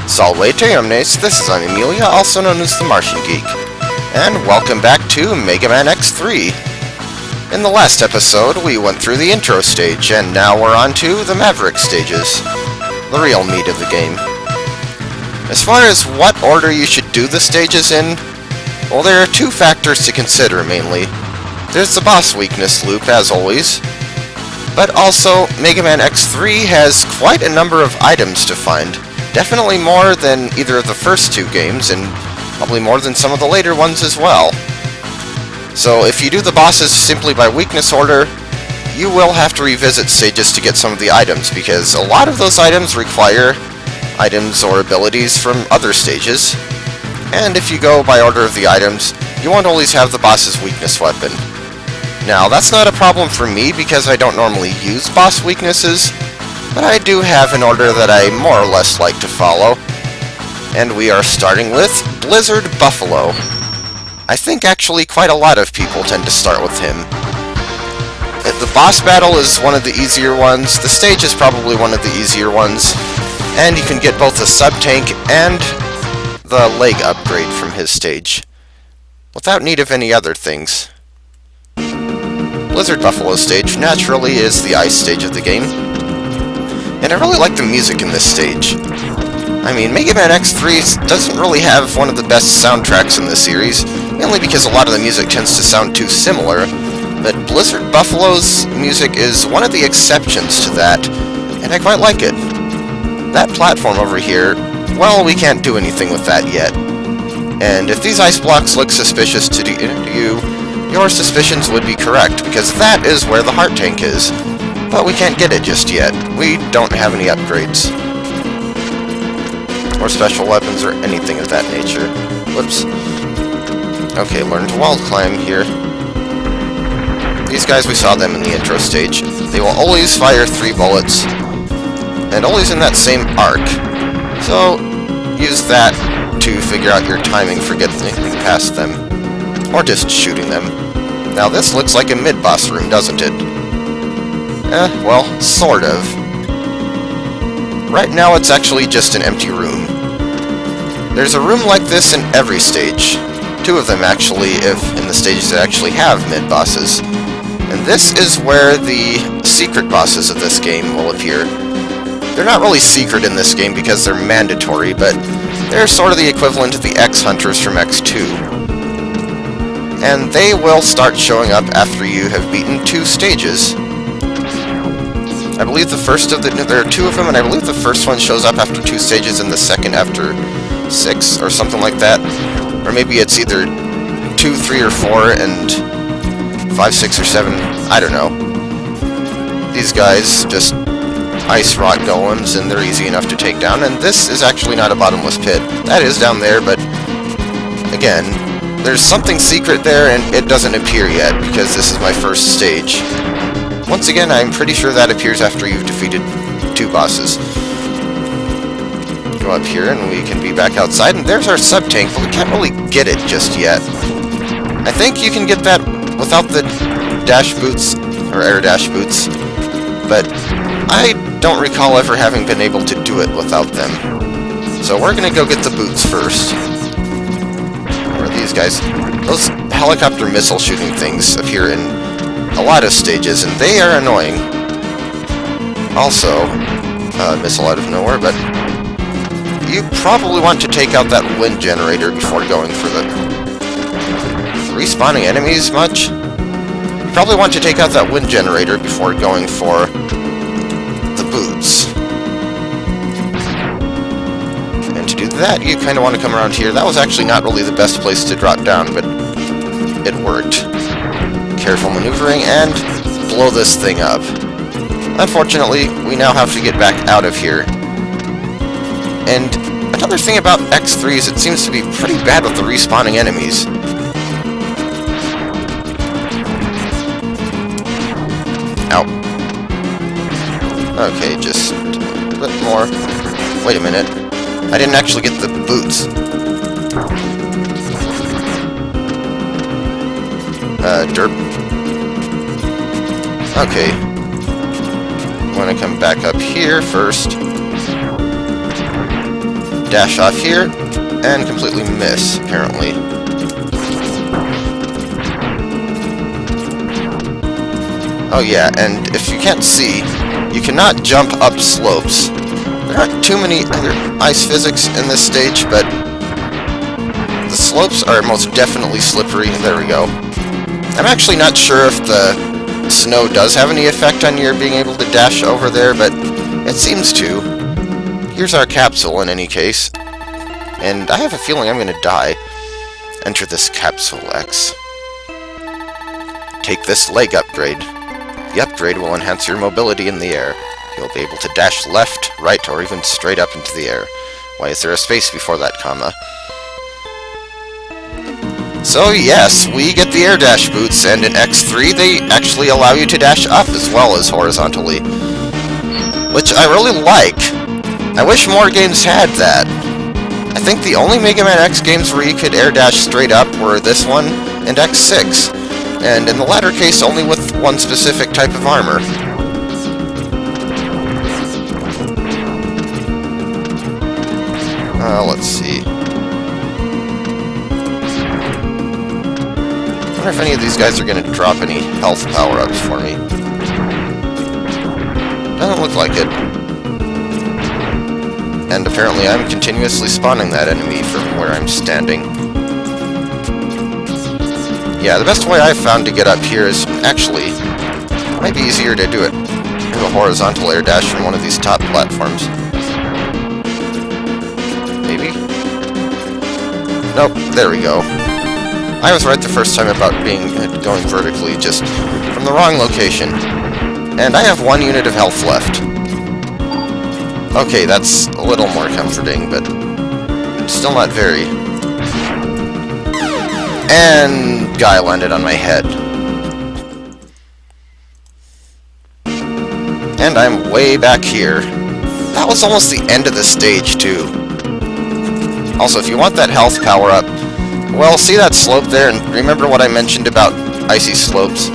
Salve Omnes, this is Amelia, also known as TheMartianGeek, and welcome back to Mega Man X3. In the last episode, we went through the intro stage, and now we're on to the Maverick stages, the real meat of the game. As far as what order you should do the stages in, well, there are two factors to consider mainly. There's the boss weakness loop, as always, but also Mega Man X3 has quite a number of items to find. Definitely more than either of the first two games, and probably more than some of the later ones as well. So if you do the bosses simply by weakness order, you will have to revisit stages to get some of the items, because a lot of those items require items or abilities from other stages. And if you go by order of the items, you won't always have the boss's weakness weapon. Now, that's not a problem for me because I don't normally use boss weaknesses, but I do have an order that I more or less like to follow. And we are starting with Blizzard Buffalo. I think actually quite a lot of people tend to start with him. The boss battle is one of the easier ones, the stage is probably one of the easier ones, and you can get both the sub-tank and the leg upgrade from his stage, without need of any other things. Blizzard Buffalo stage naturally is the ice stage of the game, and I really like the music in this stage. I mean, Mega Man X3 doesn't really have one of the best soundtracks in the series, mainly because a lot of the music tends to sound too similar, but Blizzard Buffalo's music is one of the exceptions to that, and I quite like it. That platform over here, well, we can't do anything with that yet. And if these ice blocks look suspicious to you, your suspicions would be correct, because that is where the heart tank is. But we can't get it just yet. We don't have any upgrades. Or special weapons or anything of that nature. Whoops. Okay, learn to wall climb here. These guys, we saw them in the intro stage. They will always fire 3 bullets, and always in that same arc. So, use that to figure out your timing for getting past them. Or just shooting them. Now this looks like a mid-boss room, doesn't it? Well, sort of. Right now it's actually just an empty room. There's a room like this in every stage. 2 of them actually, if in the stages that actually have mid-bosses. And this is where the secret bosses of this game will appear. They're not really secret in this game because they're mandatory, but they're sort of the equivalent of the X-Hunters from X2. And they will start showing up after you have beaten 2 stages. I believe the first of there are 2 of them, and I believe the first one shows up after 2 stages and the second after 6, or something like that. Or maybe it's either 2, 3, or 4, and 5, 6, or 7, I don't know. These guys just ice rock golems, and they're easy enough to take down, and this is actually not a bottomless pit. That is down there, but again, there's something secret there, and it doesn't appear yet, because this is my first stage. Once again, I'm pretty sure that appears after you've defeated 2 bosses. Go up here, and we can be back outside, and there's our sub-tank, but we can't really get it just yet. I think you can get that without the dash boots, or air dash boots, but I don't recall ever having been able to do it without them. So we're gonna go get the boots first. Or these guys. Those helicopter missile shooting things appear in a lot of stages, and they are annoying. Also, missile out of nowhere, but you probably want to take out that wind generator before going for the respawning enemies much? You probably want to take out that wind generator before going for boots. And to do that, you kind of want to come around here. That was actually not really the best place to drop down, but it worked. Careful maneuvering, and blow this thing up. Unfortunately, we now have to get back out of here. And another thing about X3 is it seems to be pretty bad with the respawning enemies. Ow. Okay, just a bit more. Wait a minute. I didn't actually get the boots. Derp. Okay. I'm gonna come back up here first. dash off here, and completely miss, apparently. Oh yeah, and if you can't see, you cannot jump up slopes. There aren't too many other ice physics in this stage, but the slopes are most definitely slippery. There we go. I'm actually not sure if the snow does have any effect on your being able to dash over there, but it seems to. Here's our capsule in any case, and I have a feeling I'm going to die. Enter this capsule, X. Take this leg upgrade. The upgrade will enhance your mobility in the air. You'll be able to dash left, right, or even straight up into the air. Why is there a space before that comma? So yes, we get the air dash boots, and in X3 they actually allow you to dash up as well as horizontally, which I really like. I wish more games had that. I think the only Mega Man X games where you could air dash straight up were this one and X6, and in the latter case only with one specific type of armor. Let's see. I wonder if any of these guys are going to drop any health power-ups for me. Doesn't look like it. And apparently I'm continuously spawning that enemy from where I'm standing. Yeah, the best way I've found to get up here is actually, it might be easier to do a horizontal air dash from one of these top platforms. Maybe? Nope, there we go. I was right the first time about going vertically, just from the wrong location. And I have 1 unit of health left. Okay, that's a little more comforting, but still not very. And guy landed on my head. And I'm way back here. That was almost the end of the stage, too. Also, if you want that health power-up, well, see that slope there, and remember what I mentioned about icy slopes?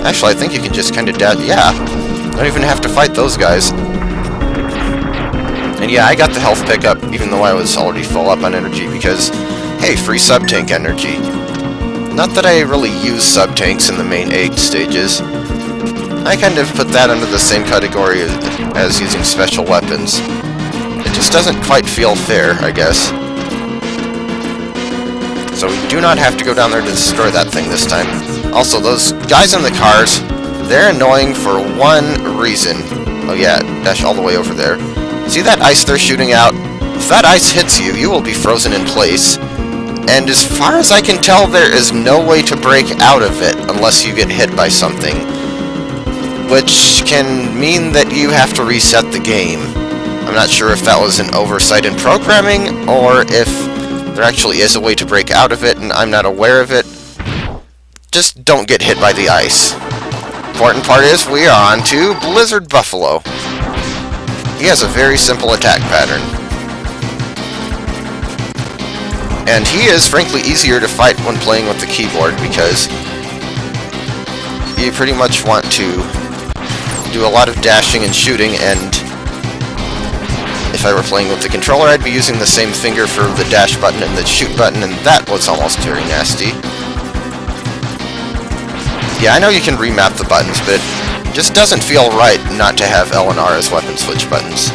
Actually, I think you can just kind of yeah, don't even have to fight those guys. And yeah, I got the health pickup, even though I was already full up on energy, because, hey, free sub-tank energy. Not that I really use sub-tanks in the main 8 stages. I kind of put that under the same category as using special weapons. It just doesn't quite feel fair, I guess. So we do not have to go down there to destroy that thing this time. Also, those guys in the cars, they're annoying for one reason. Oh yeah, dash all the way over there. See that ice they're shooting out? If that ice hits you, you will be frozen in place. And as far as I can tell, there is no way to break out of it unless you get hit by something. Which can mean that you have to reset the game. I'm not sure if that was an oversight in programming, or if there actually is a way to break out of it and I'm not aware of it. Just don't get hit by the ice. Important part is we are on to Blizzard Buffalo. He has a very simple attack pattern. And he is frankly easier to fight when playing with the keyboard because you pretty much want to do a lot of dashing and shooting, and if I were playing with the controller, I'd be using the same finger for the dash button and the shoot button, and that was almost very nasty. Yeah, I know you can remap the buttons, but it just doesn't feel right not to have L and R as weapon switch buttons.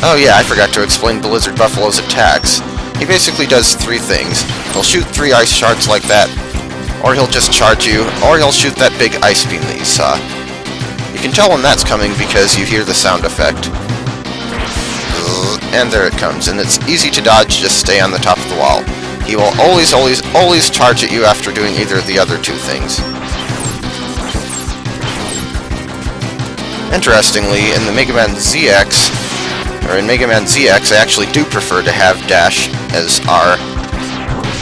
Oh yeah, I forgot to explain Blizzard Buffalo's attacks. He basically does 3 things. He'll shoot 3 ice shards like that, or he'll just charge you, or he'll shoot that big ice beam that you saw. You can tell when that's coming because you hear the sound effect. And there it comes, and it's easy to dodge, just stay on the top of the wall. He will always, always, always charge at you after doing either of the other 2 things. Interestingly, in the Mega Man ZX, or in Mega Man ZX, I actually do prefer to have dash as R,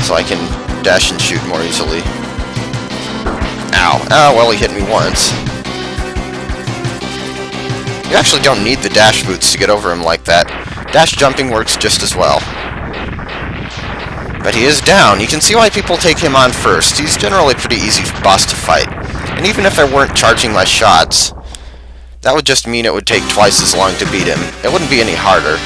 so I can dash and shoot more easily. Ow. Oh, well, he hit me once. You actually don't need the dash boots to get over him like that. Dash jumping works just as well. But he is down. You can see why people take him on first. He's generally a pretty easy boss to fight. And even if I weren't charging my shots, that would just mean it would take twice as long to beat him. It wouldn't be any harder.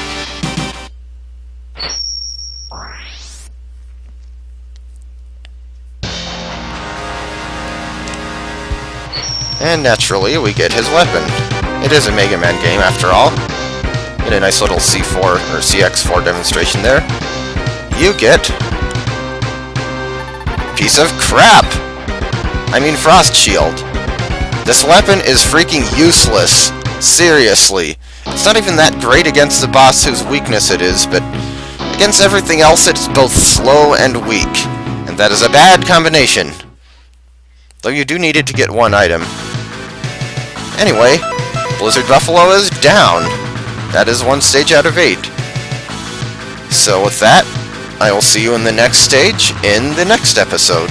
And naturally, we get his weapon. It is a Mega Man game, after all. Get a nice little C4 or CX4 demonstration there. You get... piece of crap! I mean Frost Shield. This weapon is freaking useless. Seriously. It's not even that great against the boss whose weakness it is, but against everything else it's both slow and weak. And that is a bad combination. Though you do need it to get one item. Anyway, Blizzard Buffalo is down. That is 1 stage out of 8. So with that, I will see you in the next stage in the next episode.